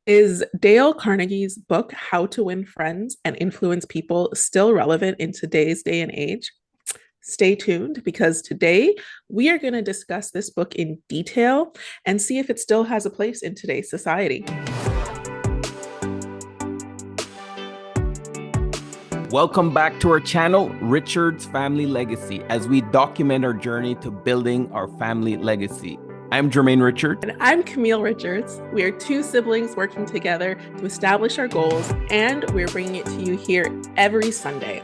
Is Dale Carnegie's book, How to Win Friends and Influence People, still relevant in today's day and age? Stay tuned because today we are going to discuss this book in detail and see if it still has a place in today's society. Welcome back to our channel, Richard's Family Legacy, as we document our journey to building our family legacy. I'm Jermaine Richard. And I'm Camille Richards. We are two siblings working together to establish our goals, and we're bringing it to you here every Sunday.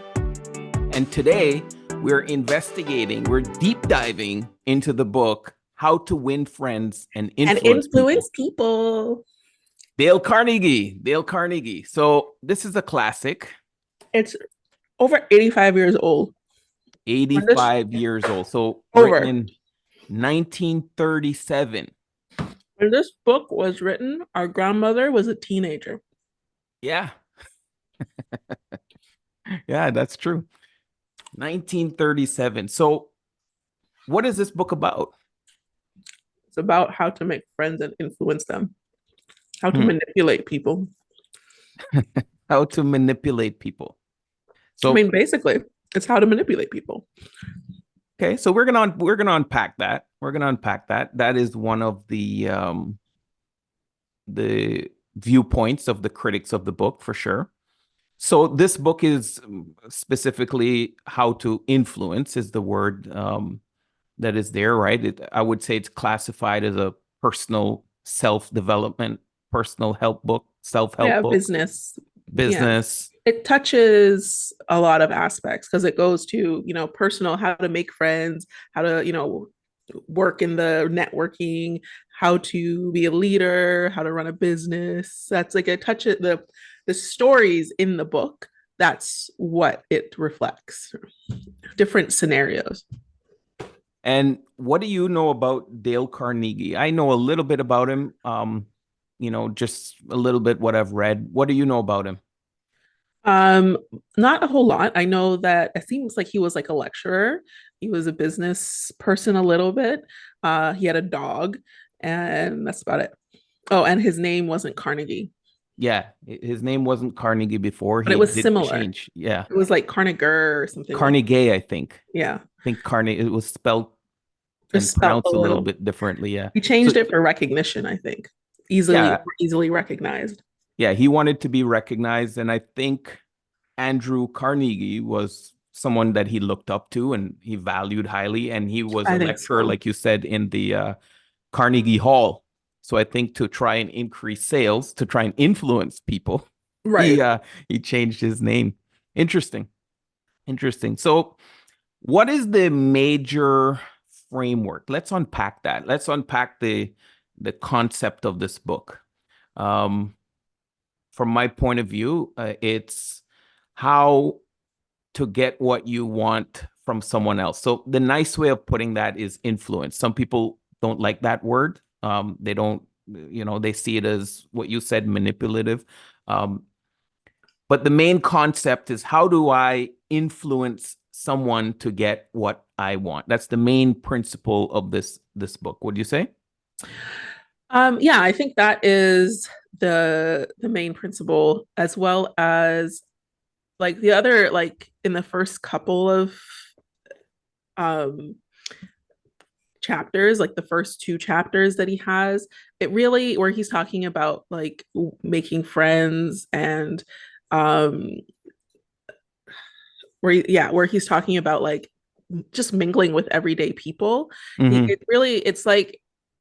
And today, we're deep diving into the book, How to Win Friends and Influence People. Dale Carnegie. So this is a classic. It's over 85 years old. 85 years old. So written in 1937. When this book was written, our grandmother was a teenager. Yeah. Yeah, that's true. 1937. So what is this book about? It's about how to make friends and influence them, how to manipulate people. How to manipulate people. So I mean, basically, it's how to manipulate people. Okay, so we're gonna unpack that. That is one of the viewpoints of the critics of the book, for sure. So this book is specifically how to influence is the word that is there, right? I would say it's classified as a personal self-development, personal help book, self-help book. Business. It touches a lot of aspects because it goes to, personal, how to make friends, how to, work in the networking, how to be a leader, how to run a business. That's like it touches the stories in the book. That's what it reflects. Different scenarios. And what do you know about Dale Carnegie? I know a little bit about him. Just a little bit what I've read. What do you know about him? Not a whole lot. I know that it seems like he was like a lecturer. He was a business person a little bit. He had a dog, and that's about it. Oh, and his name wasn't Carnegie. Yeah, his name wasn't Carnegie before. But it was similar. Change. Yeah, it was like Carnegie or something. Carnegie, I think. Yeah, I think Carnegie. It was spelled and pronounced a little bit differently. Yeah, he changed it for recognition. I think easily recognized. Yeah, he wanted to be recognized, and I think Andrew Carnegie was someone that he looked up to and he valued highly, and he was a lecturer, like you said, in the Carnegie Hall. So I think to try and increase sales, to try and influence people, right? He changed his name. Interesting. So what is the major framework? Let's unpack that. Let's unpack the concept of this book. From my point of view, it's how to get what you want from someone else. So the nice way of putting that is influence. Some people don't like that word. They don't, they see it as what you said, manipulative. But the main concept is, how do I influence someone to get what I want? That's the main principle of this book. What do you say? Yeah, I think that is the main principle, as well as like the other, like in the first couple of chapters, like the first two chapters that he has, it really, where he's talking about like making friends and where he's talking about like just mingling with everyday people. It's like,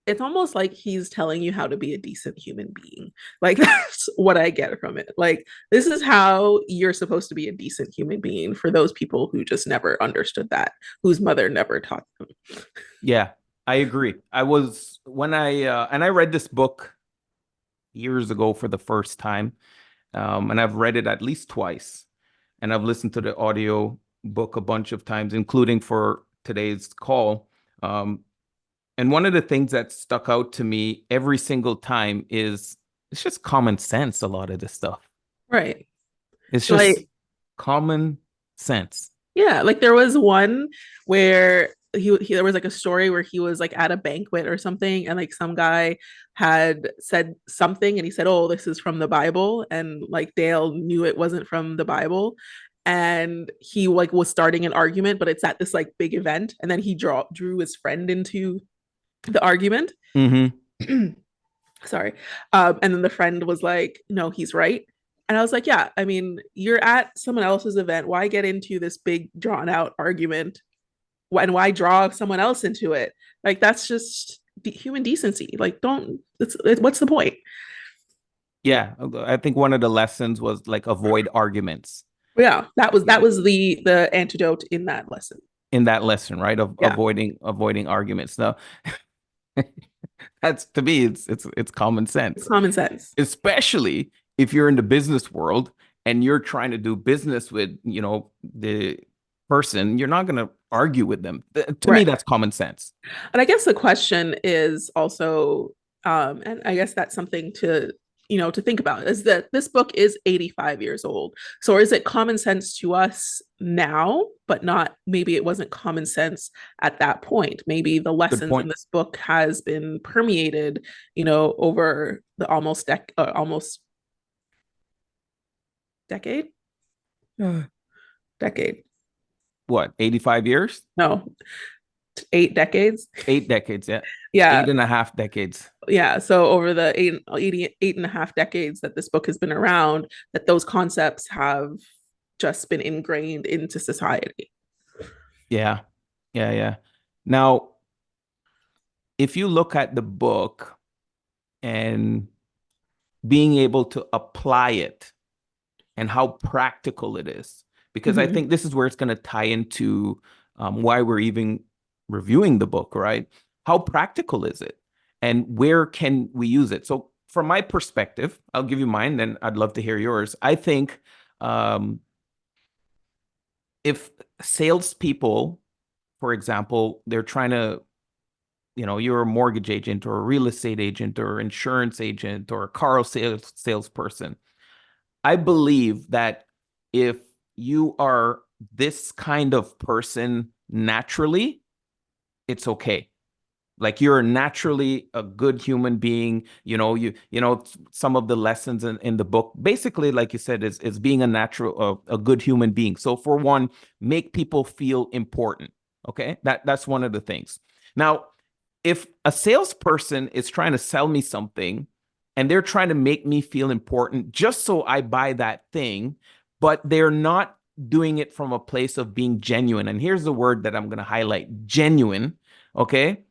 it's almost like he's telling you how to be a decent human being. Like, that's what I get from it. Like, this is how you're supposed to be a decent human being, for those people who just never understood that, whose mother never taught them. Yeah, I agree. I read this book years ago for the first time. And I've read it at least twice. And I've listened to the audio book a bunch of times, including for today's call. And one of the things that stuck out to me every single time is it's just common sense, a lot of this stuff. Right. It's just like, common sense. Yeah, like there was one where there was like a story where he was like at a banquet or something, and like some guy had said something, and he said, "Oh, this is from the Bible," and like Dale knew it wasn't from the Bible, and he like was starting an argument, but it's at this like big event, and then he drew his friend into the argument. Mm-hmm. Sorry. And then the friend was like, "No, he's right." And I was like, "Yeah, I mean, you're at someone else's event. Why get into this big drawn out argument? And why draw someone else into it? Like, that's just human decency. Like, don't, what's the point?" Yeah, I think one of the lessons was like avoid arguments. Yeah, that was the antidote in that lesson. In that lesson, right? Of Yeah, avoiding arguments. Now, that's to me, it's common it's sense, common sense. especially if you're in the business world and you're trying to do business with, the person. You're not going to argue with them. To me, Right. that's common sense. And I guess the question is also, and I guess that's something to, to think about, is that this book is 85 years old. So is it common sense to us now, but not, maybe it wasn't common sense at that point. Maybe the Good lessons in point. this book has been permeated, over the almost decade, decade. What, 85 years? No, 8 decades. 8 decades, yeah. Yeah, 8.5 decades. yeah, so over the 8 and a half decades that this book has been around, that those concepts have just been ingrained into society. Yeah. Yeah, yeah. Now, if you look at the book and being able to apply it and how practical it is, because I Mm-hmm. think this is where it's going to tie into why we're even reviewing the book, right? How practical is it? And where can we use it? So, from my perspective, I'll give you mine, and I'd love to hear yours. I think um, if salespeople, for example, they're trying to, you're a mortgage agent or a real estate agent or insurance agent or a car salesperson. I believe that if you are this kind of person naturally, it's okay. Like you're naturally a good human being. Some of the lessons in the book, basically, like you said, is being a good human being. So for one, make people feel important. Okay. That's one of the things. Now, if a salesperson is trying to sell me something and they're trying to make me feel important just so I buy that thing, but they're not doing it from a place of being genuine. And here's the word that I'm going to highlight: genuine. Okay.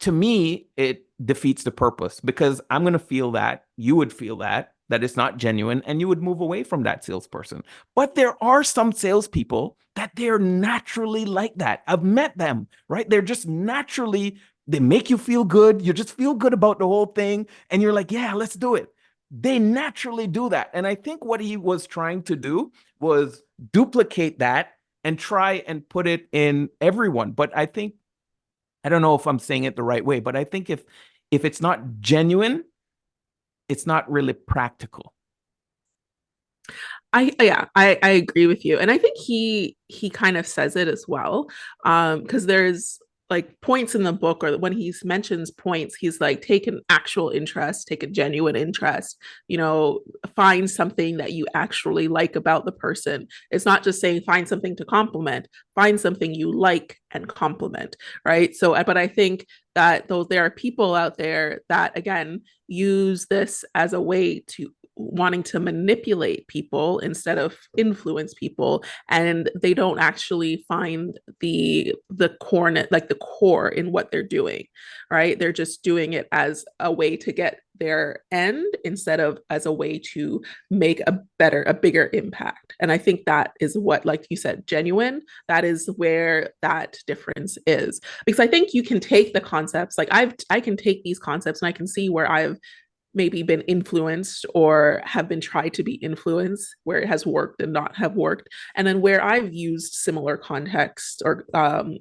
To me, it defeats the purpose because I'm going to feel that, you would feel that it's not genuine, and you would move away from that salesperson. But there are some salespeople that they're naturally like that. I've met them, right? They're just naturally, they make you feel good. You just feel good about the whole thing. And you're like, yeah, let's do it. They naturally do that. And I think what he was trying to do was duplicate that and try and put it in everyone. But I don't know if I'm saying it the right way, but I think if it's not genuine, it's not really practical. I agree with you, and I think he kind of says it as well, because there's like points in the book, or when he mentions points, he's like, take an actual interest, take a genuine interest, find something that you actually like about the person. It's not just saying find something to compliment, find something you like and compliment, right? So but I think that though there are people out there that again use this as a way to wanting to manipulate people instead of influence people, and they don't actually find the core, like the core in what they're doing, right? They're just doing it as a way to get their end instead of as a way to make a bigger impact. And I think that is what, like you said, genuine, that is where that difference is. Because I think you can take the concepts, like I can take these concepts and I can see where I've maybe been influenced or have been tried to be influenced, where it has worked and not have worked, and then where I've used similar context or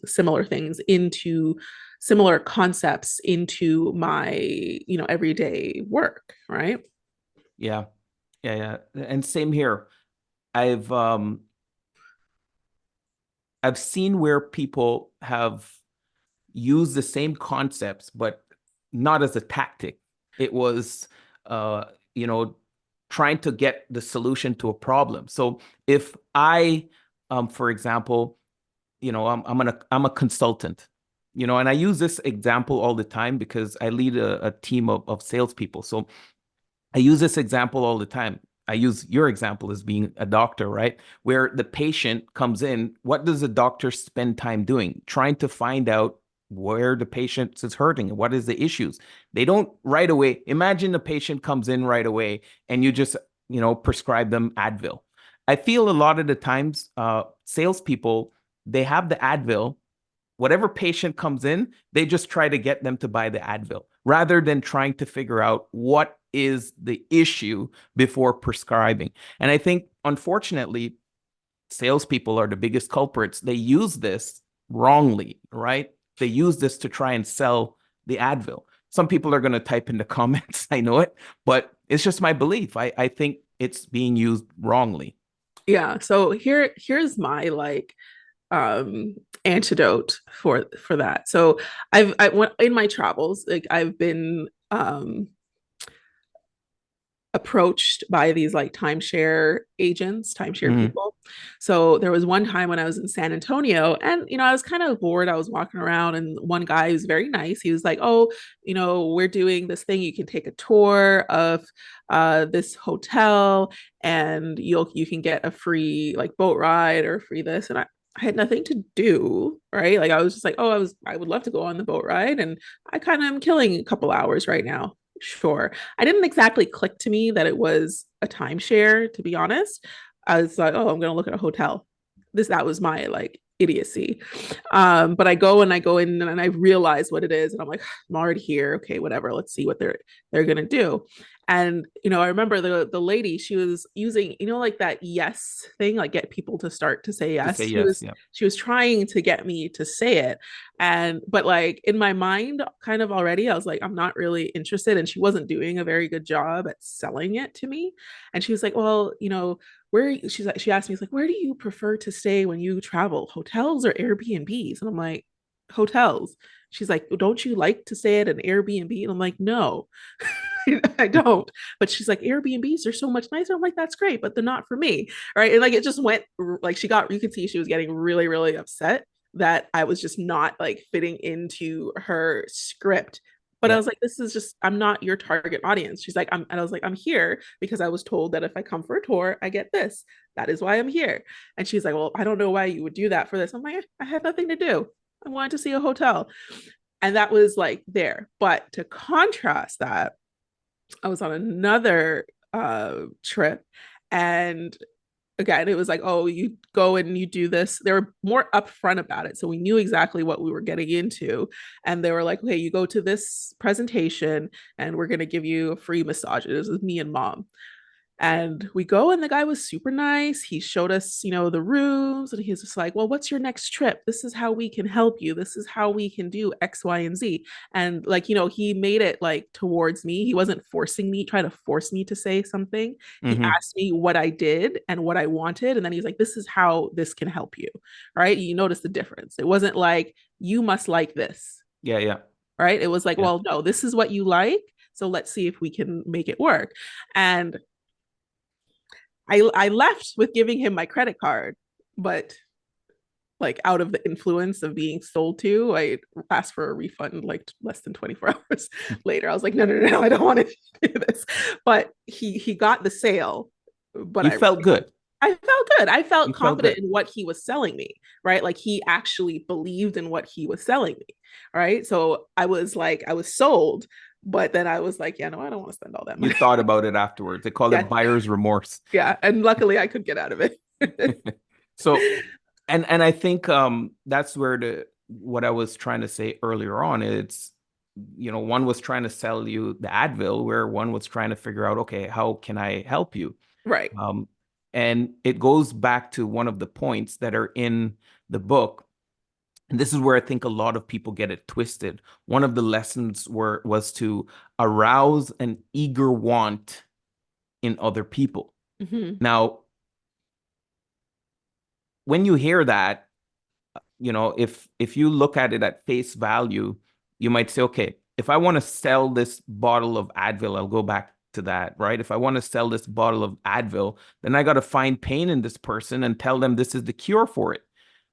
similar things into similar concepts into my everyday work, right? Yeah. Yeah, yeah. And same here. I've um I've seen where people have use the same concepts, but not as a tactic. It was, you know, trying to get the solution to a problem. So if I, for example, you know, I'm a consultant, you know, and I use this example all the time because I lead a team of salespeople. So I use this example all the time. I use your example as being a doctor, right? Where the patient comes in, what does the doctor spend time doing? Trying to find out where the patient is hurting and what is the issues. They don't right away. Imagine the patient comes in right away and you just, you know, prescribe them Advil. I feel a lot of the times, salespeople, they have the Advil. Whatever patient comes in, they just try to get them to buy the Advil rather than trying to figure out what is the issue before prescribing. And I think, unfortunately, salespeople are the biggest culprits. They use this wrongly, right? They use this to try and sell the Advil. Some people are going to type in the comments, I know it, but it's just my belief. I think it's being used wrongly. Yeah. So here's my like antidote for that. So I went in my travels, like I've been approached by these like timeshare agents, timeshare people. So there was one time when I was in San Antonio and, you know, I was kind of bored. I was walking around and one guy who's very nice, he was like, oh, you know, we're doing this thing. You can take a tour of this hotel and you can get a free like boat ride or free this. And I had nothing to do, right? Like I was just like, oh, I would love to go on the boat ride. And I kind of am killing a couple hours right now. Sure. I didn't exactly click to me that it was a timeshare, to be honest. I was like, oh, I'm gonna look at a hotel. That was my like idiocy. But I go in and I realize what it is, and I'm like, I'm already here. Okay, whatever. Let's see what they're gonna do. And you know, I remember the lady, she was using, you know, like that yes thing, like get people to start to say To yes. say yes, yeah. She was trying to get me to say it. And but like in my mind, kind of already, I was like, I'm not really interested. And she wasn't doing a very good job at selling it to me. And she was like, well, you know, she asked me, like, where do you prefer to stay when you travel? Hotels or Airbnbs? And I'm like, hotels. She's like, don't you like to stay at an Airbnb? And I'm like, no. I don't. But she's like, Airbnbs are so much nicer. I'm like, that's great, but they're not for me. Right. And like it just went like you could see she was getting really, really upset that I was just not like fitting into her script. But I Yeah. was like, this is just, I'm not your target audience. She's like, and I was like, I'm here because I was told that if I come for a tour, I get this. That is why I'm here. And she's like, well, I don't know why you would do that for this. I'm like, I had nothing to do. I wanted to see a hotel. And that was like there. But to contrast that, I was on another trip and again it was like, oh, you go and you do this. They were more upfront about it, so we knew exactly what we were getting into. And they were like, okay, you go to this presentation and we're going to give you a free massage. It was with me and mom. And we go, and the guy was super nice. He showed us, you know, the rooms, and he's just like, well, what's your next trip? This is how we can help you. This is how we can do X, Y, and Z. And like, you know, he made it like towards me. He wasn't forcing me, trying to force me to say something. He Mm-hmm. asked me what I did and what I wanted. And then he's like, this is how this can help you. Right. You notice the difference. It wasn't like, you must like this. Yeah, yeah, Right. It was like, yeah. well, no, this is what you like. So let's see if we can make it work. And I left with giving him my credit card, but like out of the influence of being sold to, I asked for a refund like less than 24 hours later. I was like, no, no, no, no, I don't want to do this. But he got the sale, but You felt good. I felt good. I felt You felt confident good. in what he was selling me, right? Like he actually believed in what he was selling me, right? So I was like, I was sold, but then I was like, yeah, no, I don't want to spend all that You money. thought about it afterwards. They call Yeah, it buyer's remorse. yeah, and luckily I could get out of it. So, and I think that's where the what I was trying to say earlier on. It's, you know, one was trying to sell you the Advil, where one was trying to figure out, okay, how can I help you? Right. Um, and it goes back to one of the points that are in the book. And this is where I think a lot of people get it twisted. One of the lessons was to arouse an eager want in other people. Mm-hmm. Now, when you hear that, if you look at it at face value, you might say, okay, if I want to sell this bottle of Advil, I'll go back to that, right? If I want to sell this bottle of Advil, then I got to find pain in this person and tell them this is the cure for it.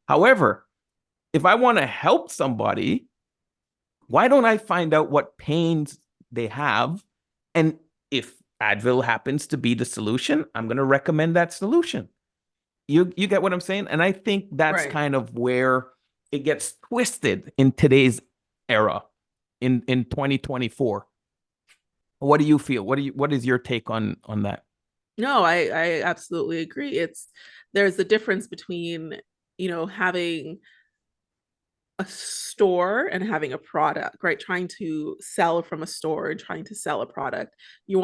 However, if I want to help somebody, why don't I find out what pains they have? And if Advil happens to be the solution, I'm going to recommend that solution. You get what I'm saying? And I think that's Right. kind of where it gets twisted in today's era, in 2024. What do you feel? What is your take on that? No, I absolutely agree. There's a difference between, having a store and having a product, right? Trying to sell from a store and trying to sell a product. You're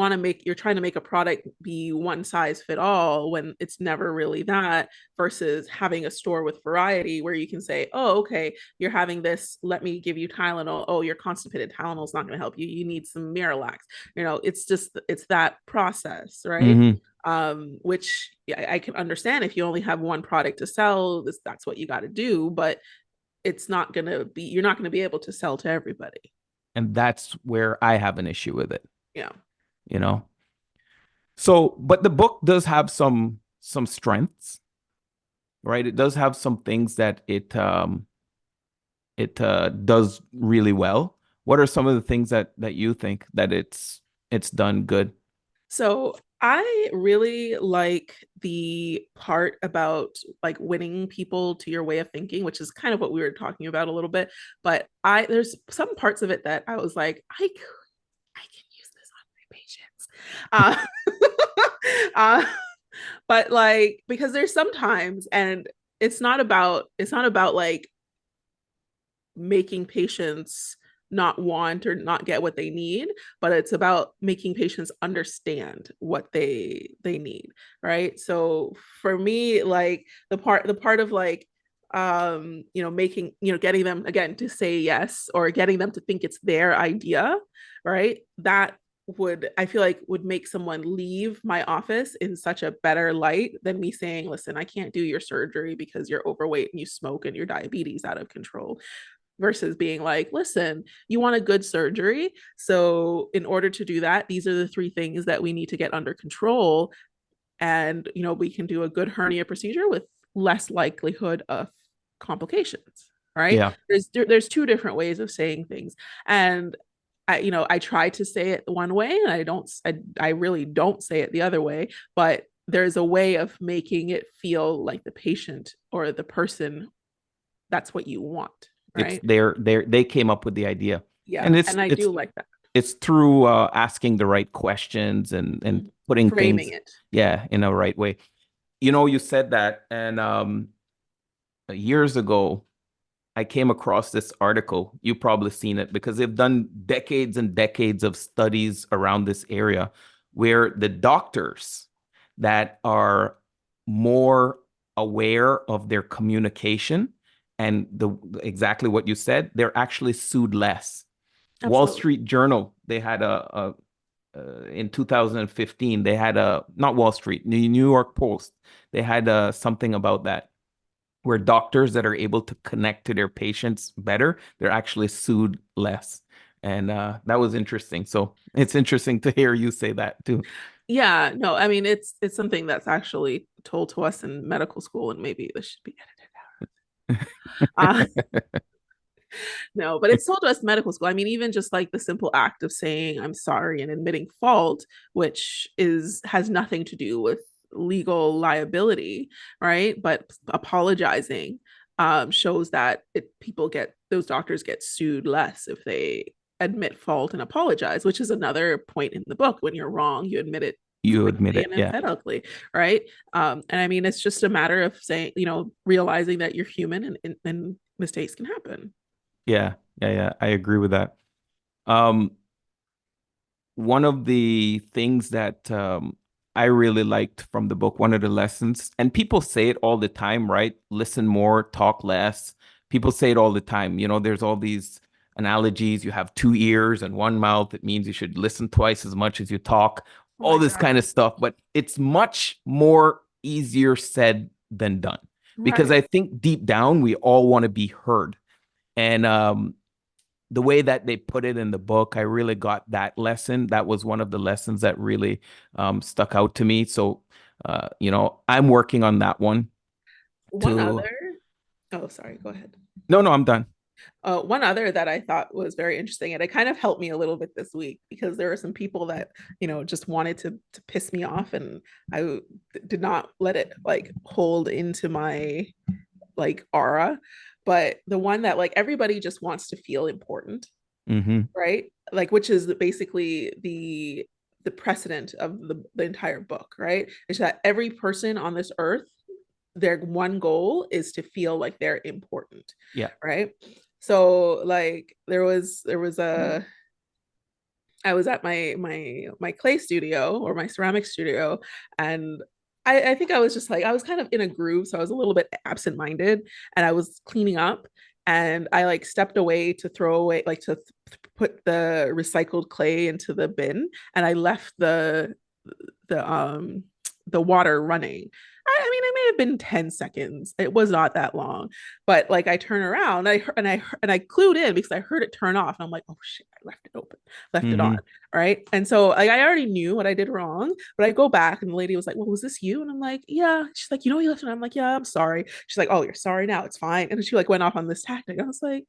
trying to make a product be one size fit all when it's never really that, versus having a store with variety where you can say, oh, okay, you're having this, let me give you Tylenol. Oh, you're constipated. Tylenol's not going to help you. You need some Miralax. It's that process, right? Mm-hmm. Which I can understand if you only have one product to sell, that's what you got to do. But you're not going to be able to sell to everybody. And that's where I have an issue with it, Yeah. you know? So, but the book does have some strengths, right? It does have some things that it does really well. What are some of the things that you think that it's done good? So I really like the part about like winning people to your way of thinking, which is kind of what we were talking about a little bit. But there's some parts of it that I was like, I can use this on my patients. But like, because there's sometimes, and it's not about like making patients not want or not get what they need, but it's about making patients understand what they need, right? So for me, like the part of like making, getting them again to say yes, or getting them to think it's their idea, right? That would, I feel like, would make someone leave my office in such a better light than me saying, listen, I can't do your surgery because you're overweight and you smoke and your diabetes out of control, versus being like, listen, you want a good surgery. So in order to do that, these are the three things that we need to get under control. And, we can do a good hernia procedure with less likelihood of complications. Right. Yeah. There's two different ways of saying things. And I try to say it one way, and I really don't say it the other way, but there's a way of making it feel like the patient or the person, that's what you want, It's right? they came up with the idea. Yeah, And it's and I it's do like that. it's through asking the right questions and putting Framing things, it. yeah, in a right way. You said that, and years ago I came across this article. You've probably seen it because they've done decades and decades of studies around this area where the doctors that are more aware of their communication and the exactly what you said, they're actually sued less. Wall Absolutely. Street Journal, they had in 2015, they had a, not Wall Street, the New York Post, they had something about that, where doctors that are able to connect to their patients better, they're actually sued less. And that was interesting. So it's interesting to hear you say that too. Yeah, no, I mean it's something that's actually told to us in medical school, and maybe this should be edited. No, but it's told to us in medical school. I mean, even just like the simple act of saying I'm sorry and admitting fault, which is has nothing to do with legal liability, right? But apologizing shows that those doctors get sued less if they admit fault and apologize, which is another point in the book. When you're wrong, you admit it You admit quickly it. and Yeah. emphatically, right? And I mean, it's just a matter of saying, realizing that you're human, and mistakes can happen. Yeah. Yeah. Yeah. I agree with that. Um, one of the things that I really liked from the book, one of the lessons, and people say it all the time, right? Listen more, talk less. People say it all the time. There's all these analogies. You have two ears and one mouth. It means you should listen twice as much as you talk, Oh all my this God. kind of stuff. But it's much more easier said than done. because Right. I think deep down we all want to be heard. And the way that they put it in the book, I really got that lesson. That was one of the lessons that really stuck out to me. So, I'm working on that one One to. other, oh, sorry, go ahead. No, no, I'm done. One other that I thought was very interesting, and it kind of helped me a little bit this week because there were some people that just wanted to piss me off, and I did not let it like hold into my like aura. But the one that like everybody just wants to feel important, Mm-hmm. right? Like which is basically the precedent of the entire book, right? Is that every person on this earth, their one goal is to feel like they're important, Yeah. right? So like there was a I was at my clay studio or my ceramic studio, and I think I was just like I was kind of in a groove, so I was a little bit absent-minded, and I was cleaning up, and I like stepped away to throw away like to put the recycled clay into the bin, and I left the the water running. I mean, it may have been 10 seconds. It was not that long. But like I turn around, I clued in because I heard it turn off. And I'm like, oh shit, I left it open, left it on. Mm-hmm. Right. And so like I already knew what I did wrong, but I go back and the lady was like, well, was this you? And I'm like, yeah. She's like, you left it. I'm like, yeah, I'm sorry. She's like, oh, you're sorry now. It's fine. And she like went off on this tactic. I was like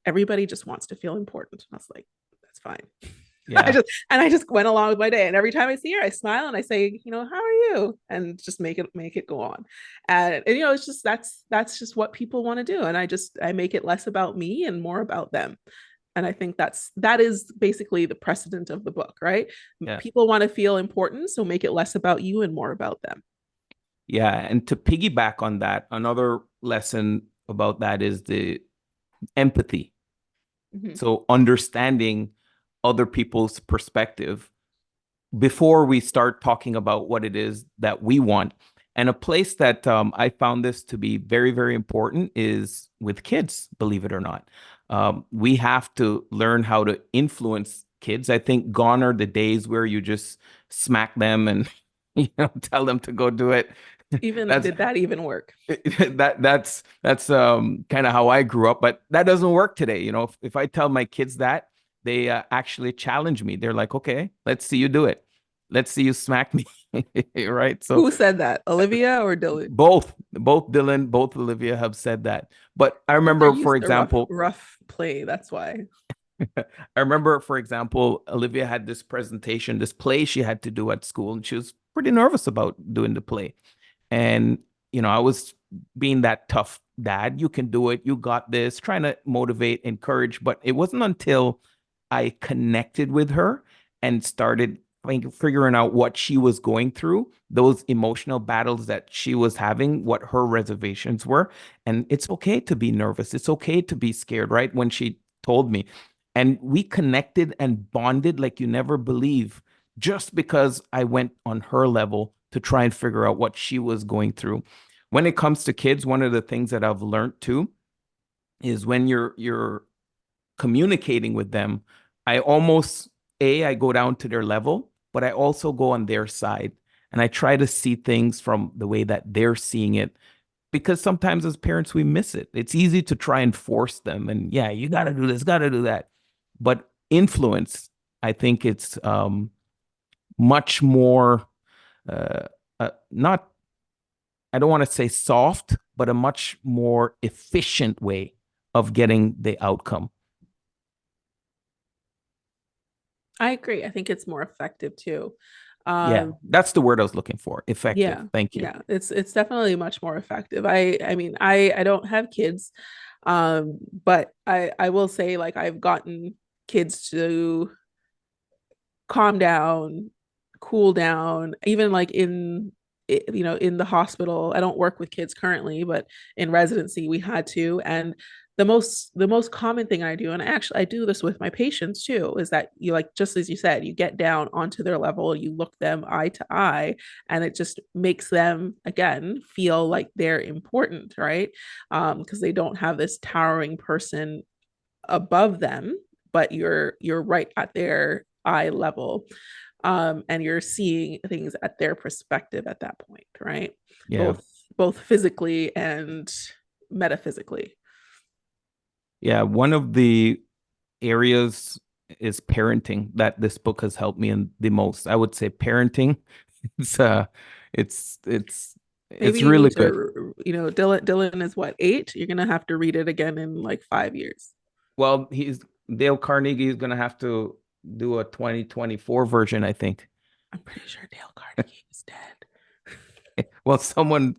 everybody just wants to feel important. And I was like, that's fine. I Yeah. just went along with my day. And every time I see her, I smile and I say, how are you? And just make it go on. And it's just that's just what people want to do. And I make it less about me and more about them. And I think that is basically the precedent of the book, right? Yeah. People want to feel important, so make it less about you and more about them. Yeah. And to piggyback on that, another lesson about that is the empathy. Mm-hmm. So understanding other people's perspective before we start talking about what it is that we want. And a place that I found this to be very, very important is with kids, believe it or not. We have to learn how to influence kids. I think gone are the days where you just smack them and tell them to go do it. Even That's did that even work? that's kind of how I grew up, but that doesn't work today. If I tell my kids that, they actually challenge me. They're like, okay, let's see you do it. Let's see you smack me. Right. So Who said that? Olivia or Dylan? both Dylan, both Olivia have said that. But I They're remember, for used to rough example, rough play. That's why. Olivia had this presentation, this play she had to do at school, and she was pretty nervous about doing the play. And, I was being that tough dad. You can do it. You got this, trying to motivate, encourage. But it wasn't until I connected with her and started figuring out what she was going through, those emotional battles that she was having, what her reservations were. And it's okay to be nervous. It's okay to be scared, right? When she told me. And we connected and bonded like you never believe, just because I went on her level to try and figure out what she was going through. When it comes to kids, one of the things that I've learned too is when you're communicating with them, I go down to their level, but I also go on their side and I try to see things from the way that they're seeing it, because sometimes as parents we miss it. It's easy to try and force them, and yeah, you got to do this, got to do that. But influence, I think it's much more not, I don't want to say soft, but a much more efficient way of getting the outcome. I agree. I think it's more effective too. Yeah, Um, that's the word I was looking for. Effective. yeah, Thank you. yeah, it's definitely much more effective. I mean, I don't have kids, but I will say like I've gotten kids to calm down, cool down, even like in the hospital. I don't work with kids currently, but in residency we had to. And the most common thing I do, and actually I do this with my patients too, is that you like just as you said, you get down onto their level, you look them eye to eye, and it just makes them again feel like they're important, right? Because they don't have this towering person above them, but you're right at their eye level, and you're seeing things at their perspective at that point, right? Yeah. both both physically and metaphysically. Yeah, one of the areas is parenting that this book has helped me in the most. I would say parenting. It's it's it's Maybe it's you really need good. to, Dylan is what, 8? You're gonna have to read it again in like 5 years. Well, he's Dale Carnegie is gonna have to do a 2024 version, I think. I'm pretty sure Dale Carnegie is dead. Well, someone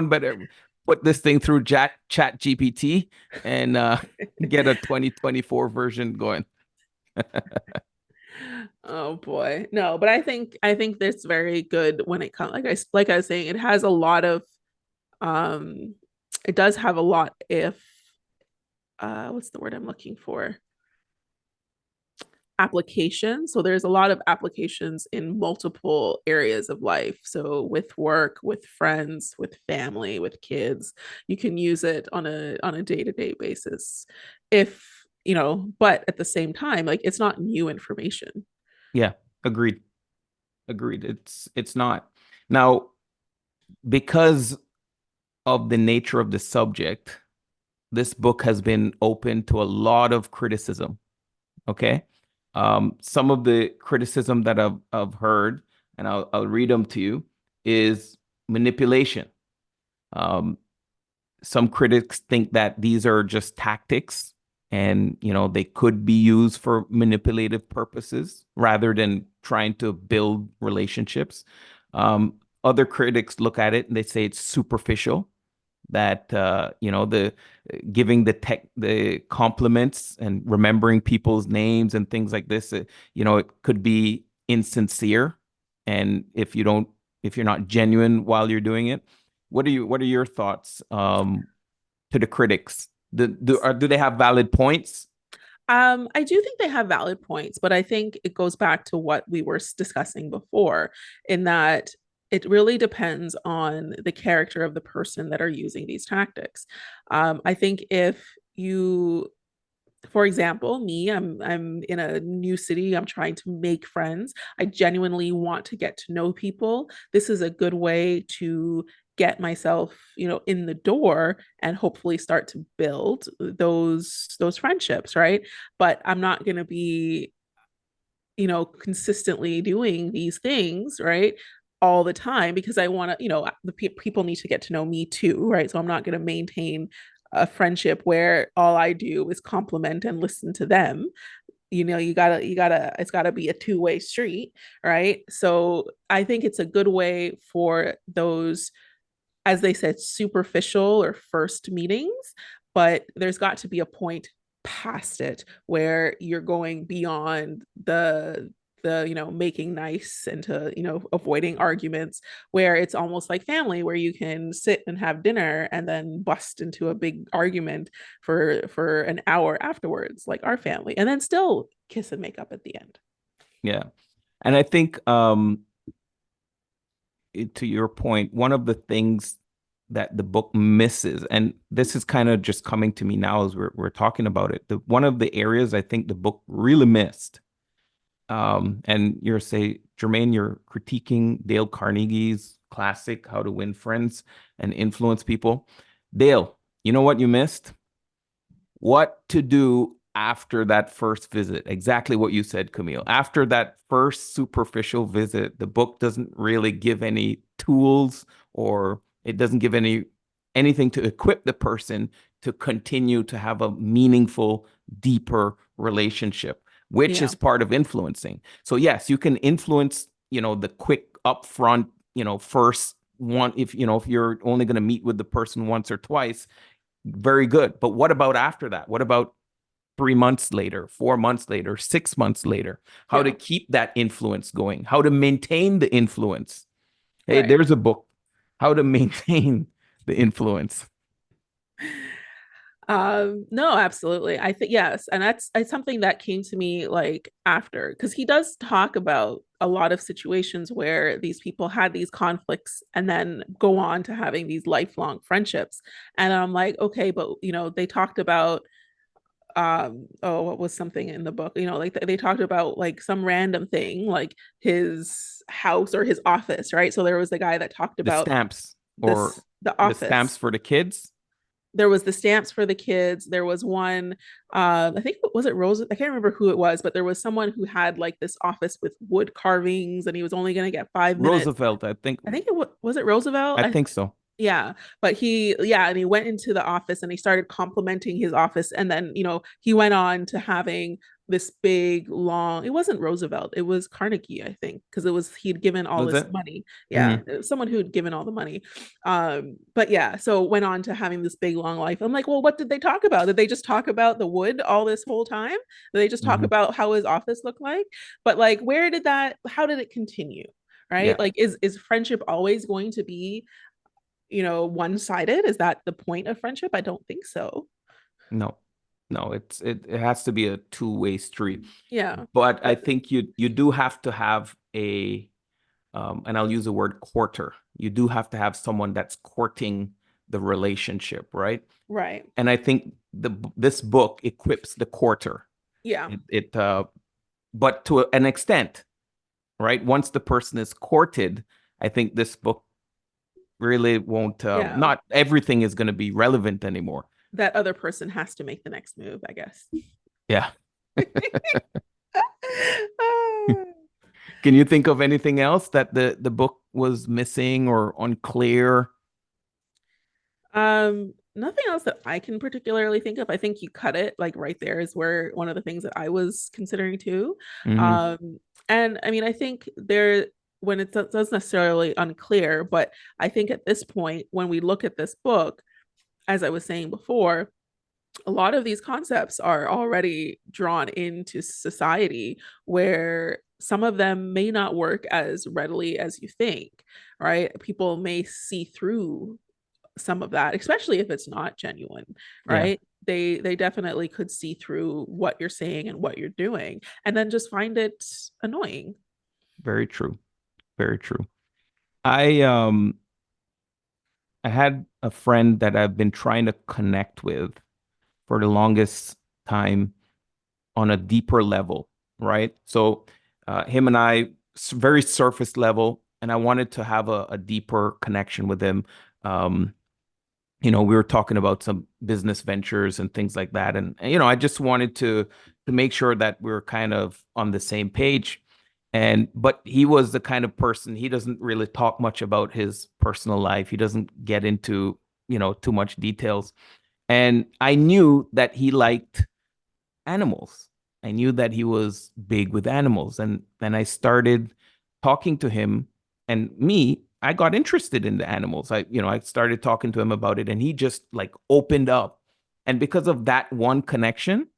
better put this thing through chat GPT and get a 2024 version going. Oh boy. No, but I think that's very good when it comes, like I was saying, it has a lot of um it does have a lot, if what's the word I'm looking for? Application. So there's a lot of applications in multiple areas of life. So with work, with friends, with family, with kids, you can use it on a day-to-day basis. If, but at the same time, like it's not new information. Yeah, agreed. Agreed. It's not. Now, because of the nature of the subject, this book has been open to a lot of criticism. Okay. Some of the criticism that I've heard, and I'll read them to you, is manipulation. Um, some critics think that these are just tactics and they could be used for manipulative purposes rather than trying to build relationships. Other critics look at it and they say it's superficial, that the giving the compliments and remembering people's names and things like this, it could be insincere, and if you're not genuine while you're doing it. What are your thoughts to the critics? Do they have valid points? I do think they have valid points, but I think it goes back to what we were discussing before, in that it really depends on the character of the person that are using these tactics. I think if you, for example, me, I'm in a new city, I'm trying to make friends, I genuinely want to get to know people. This is a good way to get myself, in the door and hopefully start to build those friendships, right? But I'm not going to be, consistently doing these things, right? All the time, because I want to, the people need to get to know me too, right? So I'm not going to maintain a friendship where all I do is compliment and listen to them. You gotta, it's gotta be a two-way street, right? So I think it's a good way for those, as they said, superficial or first meetings, but there's got to be a point past it where you're going beyond the making nice and to avoiding arguments, where it's almost like family, where you can sit and have dinner and then bust into a big argument for an hour afterwards, like our family, and then still kiss and make up at the end. Yeah, and I think to your point, one of the things that the book misses, and this is kind of just coming to me now as we're talking about it, one of the areas I think the book really missed, and Jermaine, you're critiquing Dale Carnegie's classic, How to Win Friends and Influence People. Dale, you know what you missed? What to do after that first visit. Exactly what you said, Camille. After that first superficial visit, the book doesn't really give any tools, or it doesn't give anything to equip the person to continue to have a meaningful, deeper relationship, which Yeah. is part of influencing. So yes, you can influence, the quick upfront, first one. If you're only going to meet with the person once or twice, very good. But what about after that? What about 3 months later, 4 months later, 6 months later? How to Yeah. keep that influence going? How to maintain the influence? Hey, Right. there's a book. How to maintain the influence. No, absolutely. I think yes, and that's it's something that came to me like after, because he does talk about a lot of situations where these people had these conflicts and then go on to having these lifelong friendships. And I'm like, okay, but they talked about oh, what was something in the book, like they talked about like some random thing, like his house or his office, right? So there was the guy that talked The about stamps this. or The The stamps Office. for the kids. There was the stamps for the kids. There was one, I think, was it Rose? I can't remember who it was, but there was someone who had like this office with wood carvings, and he was only going to get 5 minutes. Roosevelt, I think. I think was it Roosevelt. I think so. Yeah, but and he went into the office and he started complimenting his office, and then he went on to having this big long. It wasn't Roosevelt, it was Carnegie, I think, because he'd given all Was this it? money. Yeah, Mm-hmm. it was someone who had given all the money. But yeah, so went on to having this big long life. I'm like, well, what did they talk about? Did they just talk about the wood all this whole time? Did they just talk Mm-hmm. about how his office looked like? But like, how did it continue? Right? Yeah. Like, is friendship always going to be one-sided? Is that the point of friendship? I don't think so. No, no, it has to be a two-way street. Yeah. But I But think you do have to have a and I'll use the word courter. You do have to have someone that's courting the relationship, right? right. And I think this book equips the courter. Yeah. It but to an extent, right? Once the person is courted, I think this book really won't. Yeah. Not everything is going to be relevant anymore. That other person has to make the next move, I guess. Yeah. Can you think of anything else that the book was missing or unclear? Nothing else that I can particularly think of. I think you cut it like right there is where one of the things that I was considering too. Mm-hmm. And I mean, I think when it does necessarily unclear, but I think at this point, when we look at this book, as I was saying before, a lot of these concepts are already drawn into society where some of them may not work as readily as you think, right? People may see through some of that, especially if it's not genuine, Yeah, right? They definitely could see through what you're saying and what you're doing, and then just find it annoying. very true. Very true. I um I had a friend that I've been trying to connect with for the longest time on a deeper level, right? So him and I, very surface level, and I wanted to have a deeper connection with him. Um, we were talking about some business ventures and things like that, and I just wanted to make sure that we were kind of on the same page. But he was the kind of person, he doesn't really talk much about his personal life. He doesn't get into too much details. And I knew that he liked animals. I knew that he was big with animals. And then I started talking to him, and I got interested in the animals. I started talking to him about it, and he just like opened up. And because of that one connection,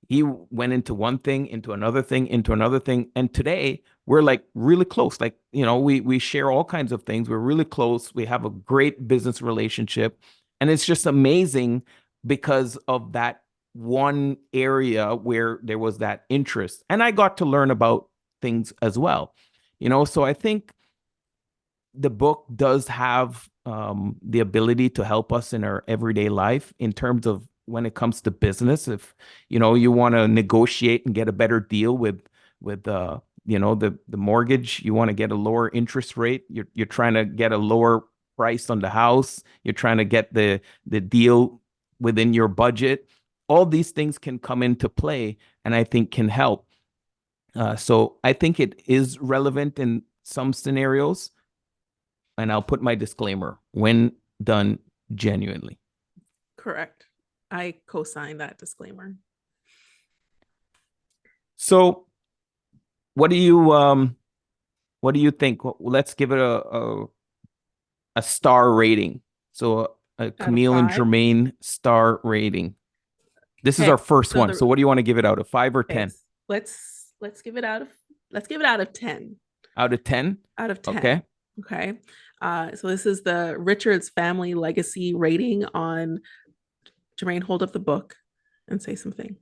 he went into one thing, into another thing, into another thing. And today we're like really close. Like, we share all kinds of things. We're really close. We have a great business relationship. And it's just amazing because of that one area where there was that interest. And I got to learn about things as well. So I think the book does have the ability to help us in our everyday life in terms of when it comes to business. If you want to negotiate and get a better deal with the mortgage, you want to get a lower interest rate. You're trying to get a lower price on the house. You're trying to get the deal within your budget. All these things can come into play, and I think can help. So I think it is relevant in some scenarios, and I'll put my disclaimer when done genuinely. Correct. I co-sign that disclaimer. So what do you think? Let's give it a star rating. So a Out of Camille and 5. Jermaine star rating. This is Okay. our first So one. So what do you want to give it out of 5 or okay, 10? let's give it out of let's give it out of 10. Out of 10? Out of 10. Okay. Okay. So this is the Richards Family Legacy rating on Jermaine. Hold up the book and say something.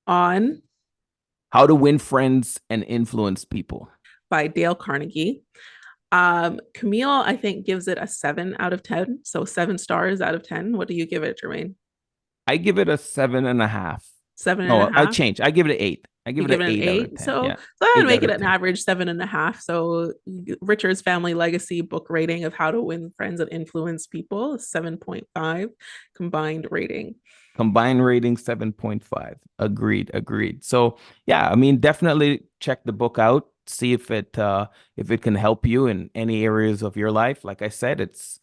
On How to Win Friends and Influence People. by Dale Carnegie. Camille, I think, gives it a 7 out of 10. So 7 stars out of 10. What do you give it, Jermaine? I give it a 7.5. Seven and a No, I half. change. I give it an 8. I give You it give an it an 8 out of eight. 10. So, Yeah. so I'm gonna 8 make out it of an 10. average 7.5. So Richard's Family Legacy book rating of How to Win Friends and Influence People, 7.5 combined rating. Combined rating 7.5. Agreed, agreed. So yeah, I mean, definitely check the book out, see if it can help you in any areas of your life. Like I said, it's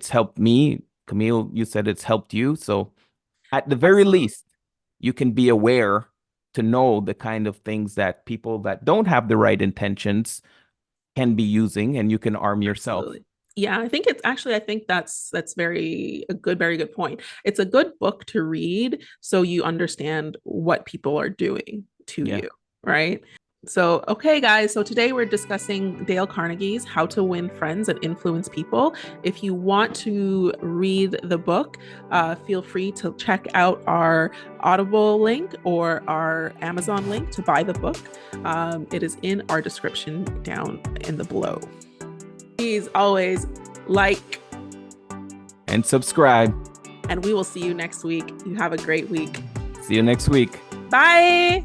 helped me. Camille, you said it's helped you. So at the very Absolutely. least, you can be aware to know the kind of things that people that don't have the right intentions can be using, and you can arm yourself. Absolutely. Yeah, I think it's actually, I think that's very good point. It's a good book to read so you understand what people are doing to Yeah. you, right? So, okay, guys. So today we're discussing Dale Carnegie's How to Win Friends and Influence People. If you want to read the book, feel free to check out our Audible link or our Amazon link to buy the book. It is in our description down in the below. Please always like And subscribe. and we will see you next week. You have a great week. See you next week. Bye.